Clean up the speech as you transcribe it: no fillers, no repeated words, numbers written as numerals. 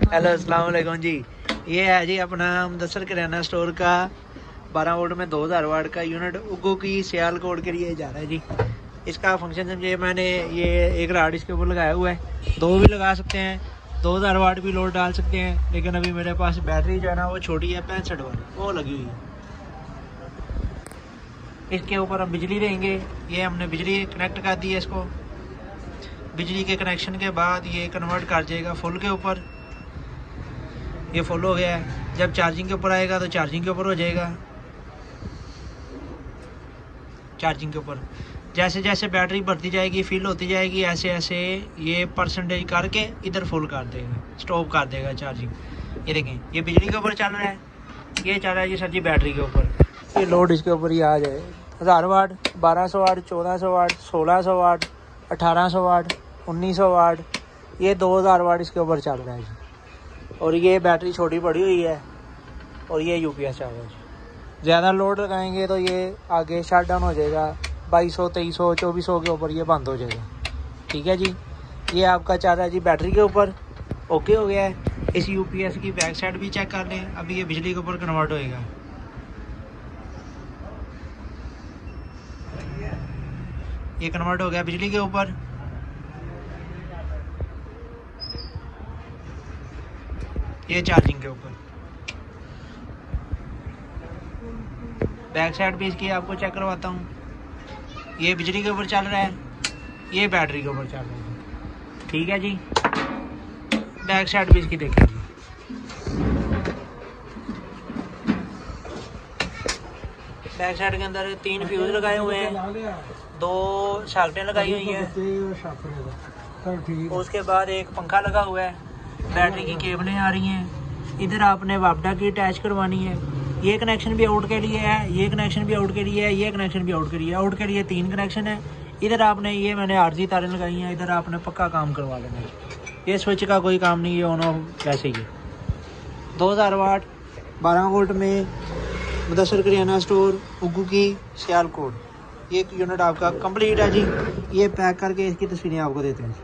Hello अस्सलाम वालेकुम जी। ये है जी अपना मुदस्सर किराना स्टोर का 12 वोल्ट में 2000 वाट का यूनिट उग्गू की सियालकोट के लिए जा रहा है जी। इसका फंक्शन समझिए, मैंने ये एक राड इसके ऊपर लगाया हुआ है, 2 भी लगा सकते हैं, 2000 वाट भी लोड डाल सकते हैं, लेकिन अभी मेरे पास बैटरी जो है ना वो छोटी है 65 वाट, वो लगी हुई है। इसके ऊपर हम बिजली देंगे। ये हमने बिजली कनेक्ट कर दी है इसको। बिजली के कनेक्शन के बाद ये कन्वर्ट कर जाएगा फुल के ऊपर। ये फुल हो गया है। जब चार्जिंग के ऊपर आएगा तो चार्जिंग के ऊपर हो जाएगा। चार्जिंग के ऊपर जैसे जैसे बैटरी बढ़ती जाएगी, फिल होती जाएगी, ऐसे ऐसे ये परसेंटेज करके इधर फुल कर देगा, स्टॉप कर देगा चार्जिंग। ये देखें, ये बिजली के ऊपर चल रहा है, ये चल रहा है जी सर जी बैटरी के ऊपर। ये लोड इसके ऊपर ही आ जाए 1000 वाट, 1200 वाट, 1400 वाट, 1600 वाट, 1800 वाट, 1900 वाट, ये 2000 वाट इसके ऊपर चल रहा है जी। और ये बैटरी छोटी पड़ी हुई है और ये यूपीएस चल रहा है जी। ज़्यादा लोड लगाएंगे तो ये आगे शट डाउन हो जाएगा, 2200, 2300, 2400 के ऊपर ये बंद हो जाएगा। ठीक है जी। ये आपका चल रहा है जी बैटरी के ऊपर, ओके हो गया है। इस यूपीएस की बैक साइड भी चेक कर लें, अभी ये बिजली के ऊपर कन्वर्ट होएगा। ये कन्वर्ट हो गया बिजली के ऊपर। ये चार्जिंग के ऊपर। बैक साइड भी इसकी आपको चेक करवाता हूँ। ये बिजली के ऊपर चल रहा है, ये बैटरी के ऊपर चल रहा है। ठीक है जी। बैक साइड भी इसकी देखिए। बैक साइड के अंदर 3 फ्यूज लगाए हुए हैं, 2 शाफ्टें लगाई हुई हैं, उसके बाद एक पंखा लगा हुआ है, बैटरी की केबलें आ रही हैं। इधर आपने वापडा की अटैच करवानी है। ये कनेक्शन भी आउट के लिए है, ये कनेक्शन भी आउट के लिए है, ये कनेक्शन भी आउट के लिए है। आउट के लिए 3 कनेक्शन है। इधर आपने ये मैंने आरजी तारें लगाई हैं, इधर आपने पक्का काम करवा लेना है। ये स्विच का कोई काम नहीं है, ऑन ऑफ वैसे ही है। 2000 वाट 12 वोल्ट में मुदस्सर किराना स्टोर उग्गू की सियालकोट। ये यूनिट आपका कंप्लीट है जी। ये पैक करके इसकी तस्वीरें आपको देते हैं।